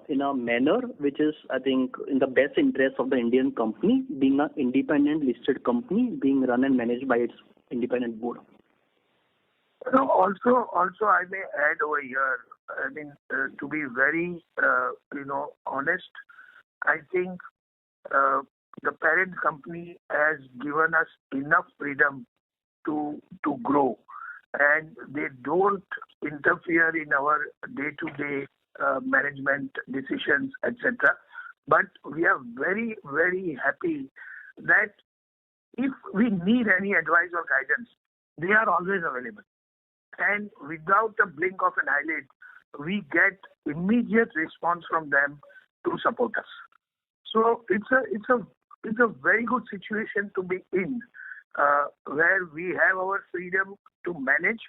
in a manner which is, I think, in the best interest of the Indian company, being an independent listed company, being run and managed by its independent board. No, also, I may add over here. I mean, to be very, honest, I think the parent company has given us enough freedom to grow, and they don't interfere in our day-to-day management decisions, etc. But we are very, very happy that if we need any advice or guidance, they are always available. And without a blink of an eyelid, we get immediate response from them to support us. So it's a very good situation to be in, where we have our freedom to manage.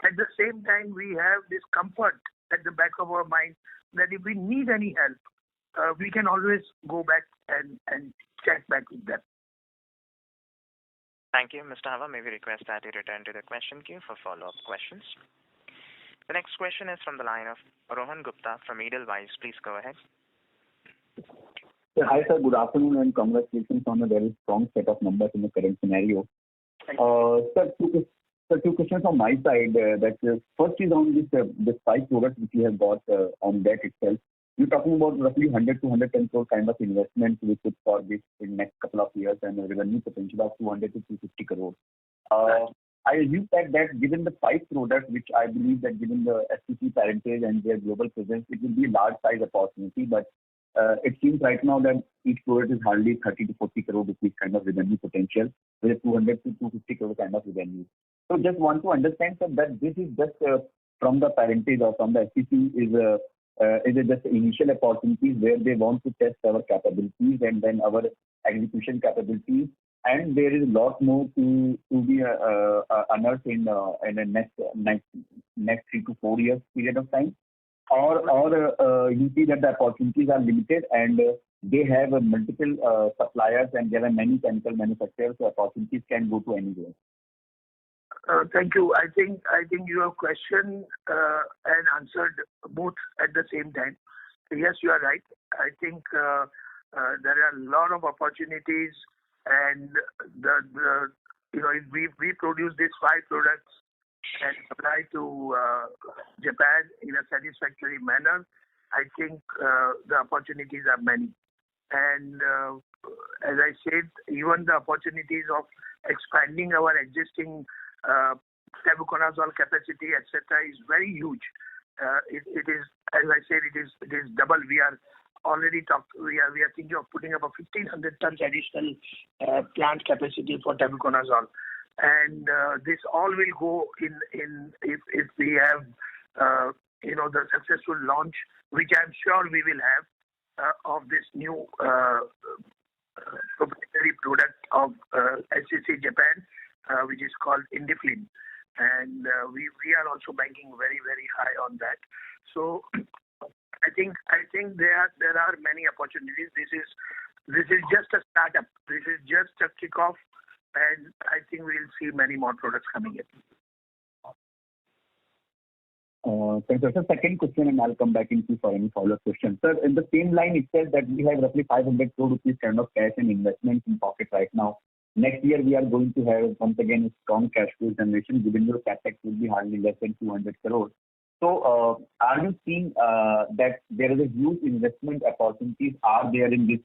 At the same time, we have this comfort at the back of our mind that if we need any help, we can always go back and check back with them. Thank you, Mr. Hava. May we request that you return to the question queue for follow-up questions. The next question is from the line of Rohan Gupta from Edelweiss. Please go ahead. Hi, sir. Good afternoon, and congratulations on a very strong set of numbers in the current scenario. Sir, two questions on my side. First is on this 5 products which you have got on that itself. You're talking about roughly 100 to 110 crore kind of investment which would for this in next couple of years and a revenue potential of 200 to 250 crores. I assume that given the 5 products, which I believe that given the SCC parentage and their global presence, it will be a large size opportunity. But it seems right now that each product is hardly 30 to 40 crore rupees kind of revenue potential with a 200 to 250 crore kind of revenue. So just want to understand, sir, that this is just from the parentage or from the SCC is it just initial opportunities where they want to test our capabilities and then our execution capabilities, and there is a lot more to be unearthed in the next 3 to 4 years period of time, or you see that the opportunities are limited and they have multiple suppliers and there are many chemical manufacturers, so opportunities can go to anywhere. Thank you. I think your question and answered both at the same time. Yes, you are right. I think there are a lot of opportunities, and if we produce these 5 products and supply to Japan in a satisfactory manner, I think the opportunities are many. And as I said, even the opportunities of expanding our existing tebuconazole capacity, etc., is very huge. It is, as I said, it is double. We are already we are thinking of putting up a 1,500 tons additional plant capacity for tebuconazole, and this all will go in if we have the successful launch, which I'm sure we will have of this new proprietary product of SCC Japan, which is called Indiflin, and we are also banking very, very high on that. So I think there are many opportunities. This is just a startup. This is just a kickoff, and I think we'll see many more products coming in. Thank you. So second question, and I'll come back into for any follow-up questions. Sir, in the same line, it says that we have roughly 500 crore rupees kind of cash and investments in pocket right now. Next year, we are going to have once again a strong cash flow generation, given your capex will be hardly less than 200 crores. So, are you seeing that there is a huge investment opportunities are there in this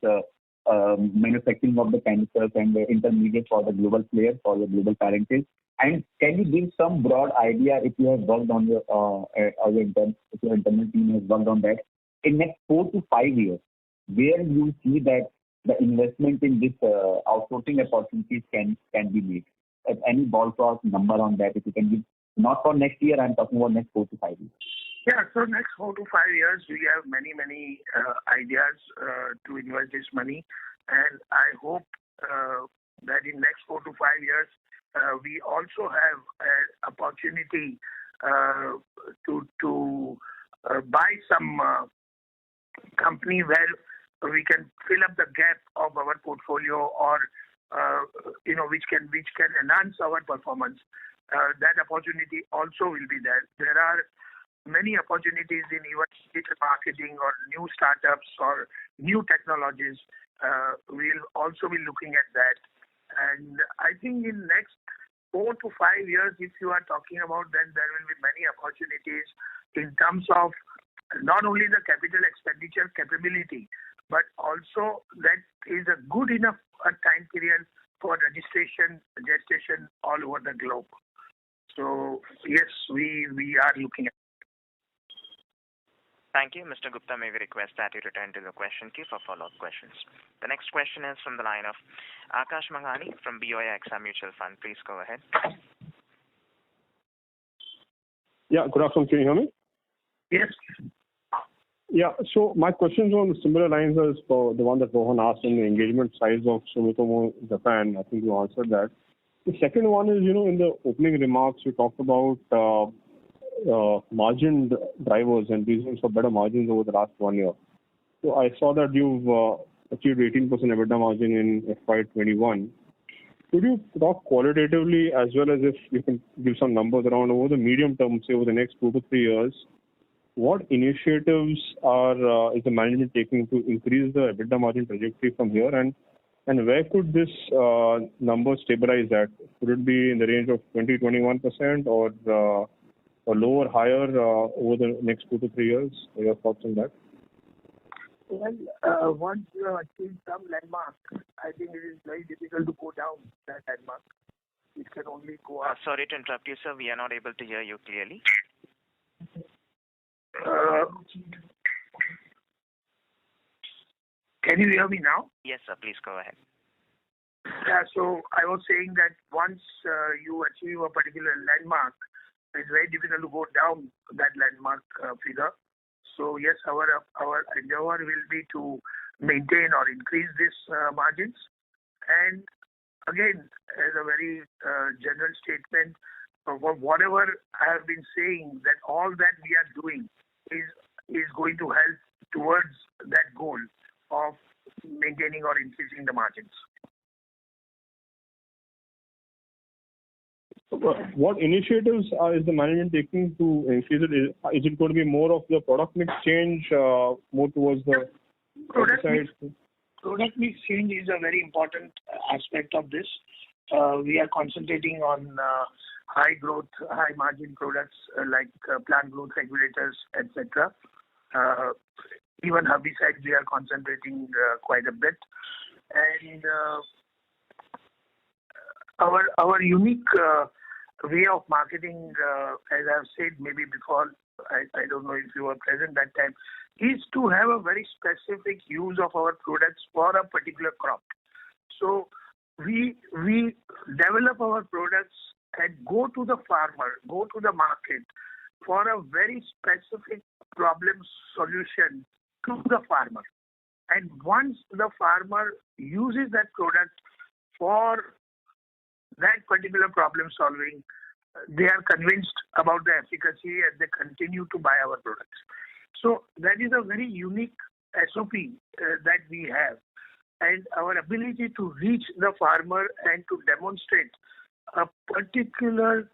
manufacturing of the chemicals and the intermediates for the global players, for the global parentage? And can you give some broad idea if you have worked on if your internal team has worked on that in next 4 to 5 years, where you see that the investment in this outsourcing opportunities can be made? Any ballpark number on that, if you can give, not for next year, I'm talking about next 4 to 5 years. Yeah, so next 4 to 5 years, we have many ideas to invest this money, and I hope that in next 4 to 5 years, we also have an opportunity to buy some company where we can fill up the gap of our portfolio, or which can enhance our performance. That opportunity also will be there. There are many opportunities in even digital marketing or new startups or new technologies. We'll also be looking at that. And I think in next 4 to 5 years, if you are talking about, then there will be many opportunities in terms of not only the capital expenditure capability, but also that is a good enough time period for registration, gestation all over the globe. So yes, we are looking at. Thank you. Mr. Gupta, may we request that you return to the question queue for follow-up questions. The next question is from the line of Akash Manghani from BOI AXA Mutual Fund. Please go ahead. Yeah, good afternoon. Can you hear me? Yes. Yeah, so my question is on similar lines as for the one that Rohan asked on the engagement size of Sumitomo Japan. I think you answered that. The second one is, in the opening remarks, you talked about margin drivers and reasons for better margins over the last 1 year. So I saw that you've achieved 18% EBITDA margin in FY21. Could you talk qualitatively as well as if you can give some numbers around over the medium term, say over the next 2 to 3 years, what initiatives is the management taking to increase the EBITDA margin trajectory from here, and where could this number stabilize at? Could it be in the range of 20-21% or lower, higher over the next 2 to 3 years? Your thoughts on that? Well, once you have achieved some landmark, I think it is very difficult to go down that landmark. It can only go up. Sorry to interrupt you, sir. We are not able to hear you clearly. Can you hear me now? Yes, sir. Please go ahead. Yeah, so I was saying that once you achieve a particular landmark, it's very difficult to go down that landmark figure. So yes, our endeavor will be to maintain or increase these margins. And again, as a very general statement, whatever I have been saying, that all that we are doing is going to help towards that goal of maintaining or increasing the margins. What initiatives is the management taking to increase it? Is it going to be more of the product mix change, more towards the product mix change is a very important aspect of this. We are concentrating on high growth, high margin products like plant growth regulators, etc. Even herbicides we are concentrating quite a bit, and our unique way of marketing, as I've said maybe before, I don't know if you were present that time, is to have a very specific use of our products for a particular crop. So we develop our products and go to the farmer, go to the market for a very specific problem solution to the farmer. And once the farmer uses that product for that particular problem solving, they are convinced about the efficacy and they continue to buy our products. So that is a very unique SOP that we have, and our ability to reach the farmer and to demonstrate a particular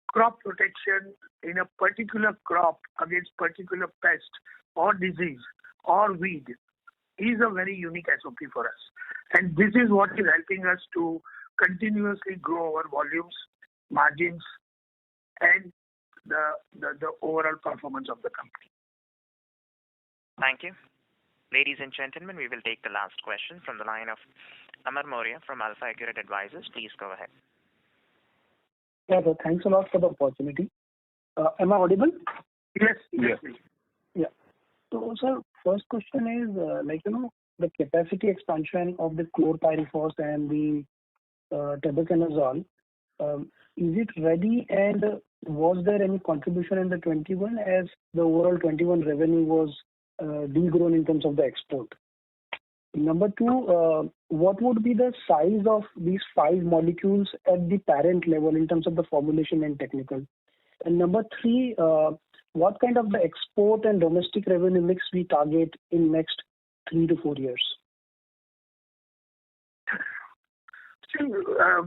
crop protection in a particular crop against particular pest or disease or weed is a very unique SOP for us. And this is what is helping us to continuously grow our volumes, margins, and the overall performance of the company. Thank you. Ladies and gentlemen, we will take the last question from the line of Amar Maurya from Alpha Accurate Advisors. Please go ahead. Yeah, so thanks a lot for the opportunity. Am I audible? Yes. Yeah. So, sir, first question is, the capacity expansion of the chlorpyrifos and the tebuconazole, is it ready, and was there any contribution in the 21 as the overall 21 revenue was degrown in terms of the export? Number two, what would be the size of these 5 molecules at the parent level in terms of the formulation and technical? And number three, what kind of the export and domestic revenue mix we target in next 3 to 4 years?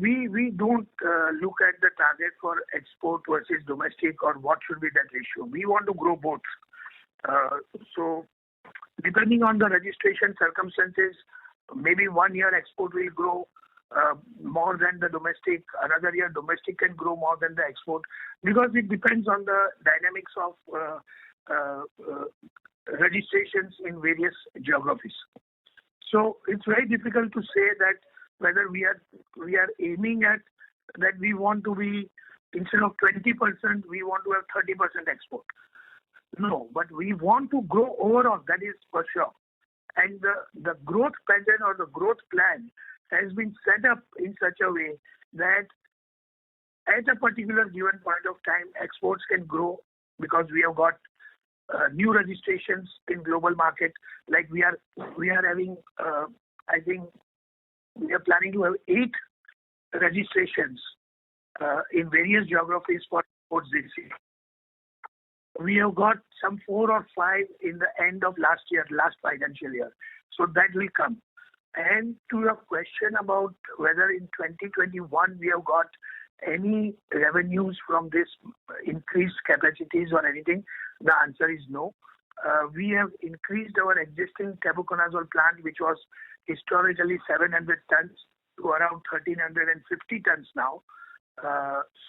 We don't look at the target for export versus domestic or what should be that ratio. We want to grow both. So depending on the registration circumstances, maybe 1 year export will grow, more than the domestic. Another year, domestic can grow more than the export, because it depends on the dynamics of registrations in various geographies. So it's very difficult to say that whether we are aiming at that we want to be, instead of 20%, we want to have 30% export. No, but we want to grow overall, that is for sure. And the growth pattern or the growth plan has been set up in such a way that at a particular given point of time, exports can grow, because we have got new registrations in global market. Like we are having, I think we are planning to have 8 registrations in various geographies for exports this year. We have got some 4 or 5 in the end of last financial year. So that will come. And to your question about whether in 2021 we have got any revenues from this increased capacities or anything, the answer is no. We have increased our existing tebuconazole plant, which was historically 700 tons, to around 1350 tons now.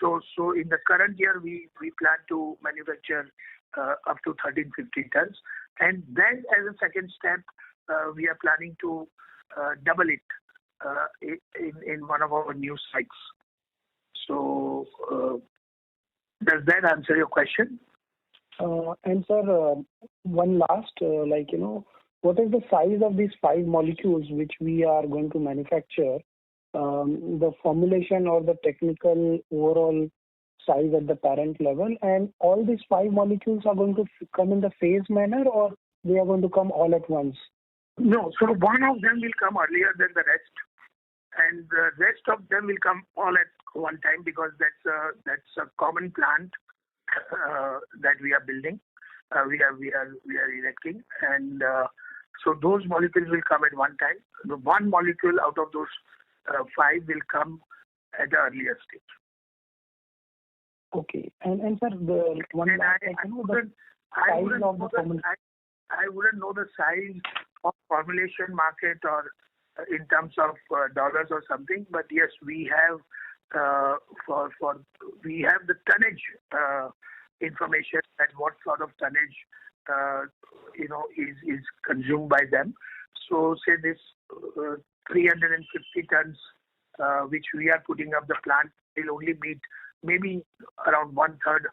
So in the current year, we plan to manufacture up to 1350 tons. And then as a second step, we are planning to double it in one of our new sites. So does that answer your question? And sir, one last, what is the size of these 5 molecules which we are going to manufacture? The formulation or the technical overall size at the parent level, and all these 5 molecules are going to come in the phased manner, or they are going to come all at once? No, so one of them will come earlier than the rest, and the rest of them will come all at one time, because that's a common plant that we are building. We are erecting, and so those molecules will come at one time. The one molecule out of those 5 will come at an earlier stage. Okay, and sir, the one I wouldn't know the size of formulation market or in terms of dollars or something, but yes, we have we have the tonnage information, that what sort of tonnage is consumed by them. So say this 350 tons which we are putting up the plant will only meet maybe around 1/3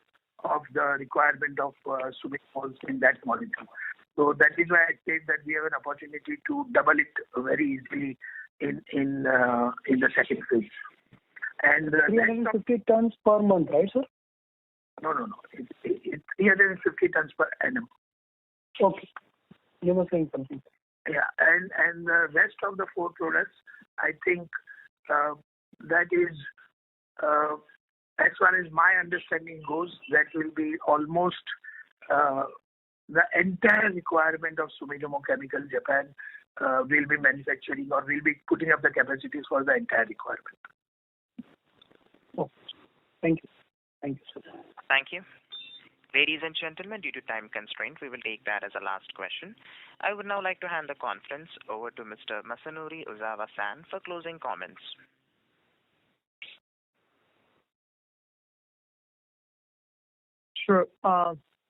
of the requirement of Sumitomo in that molecule. So that is why I said that we have an opportunity to double it very easily in the second phase. And 350 tons per month, right, sir? No. It's 350 tons per annum. Okay. You were saying something. Yeah, and the rest of the 4 products, I think that is, as far as my understanding goes, that will be almost the entire requirement of Sumitomo Chemical Japan will be manufacturing, or will be putting up the capacities for the entire requirement. Oh, thank you. Thank you, sir. Thank you. Ladies and gentlemen, due to time constraint, we will take that as a last question. I would now like to hand the conference over to Mr. Masanori Ozawa-san for closing comments. Sure.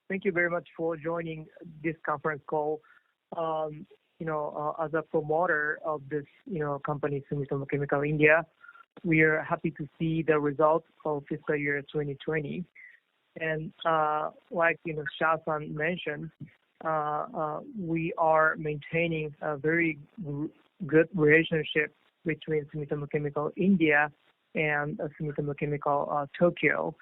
Thank you very much for joining this conference call. As a promoter of this, company, Sumitomo Chemical India, we are happy to see the results of fiscal year 2020. And like Shah-san mentioned, we are maintaining a very good relationship between Sumitomo Chemical India and Sumitomo Chemical Tokyo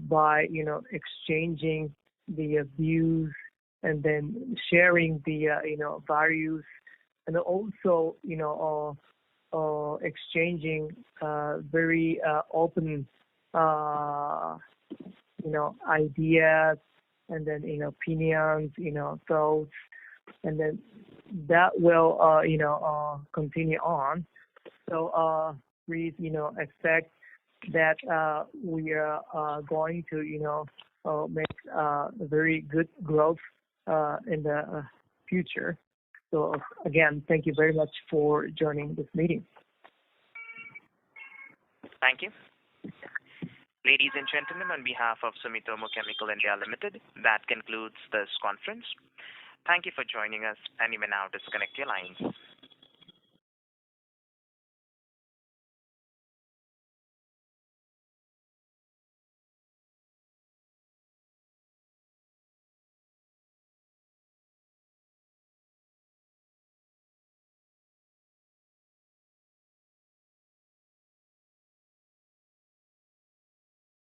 by exchanging the views and then sharing the values, and also exchanging very open ideas, and then opinions, thoughts, and then that will continue on. So please expect that we are going to make very good growth in the future. So again, thank you very much for joining this meeting. Thank you. Ladies and gentlemen, on behalf of Sumitomo Chemical India Limited, that concludes this conference. Thank you for joining us, and you may now disconnect your lines.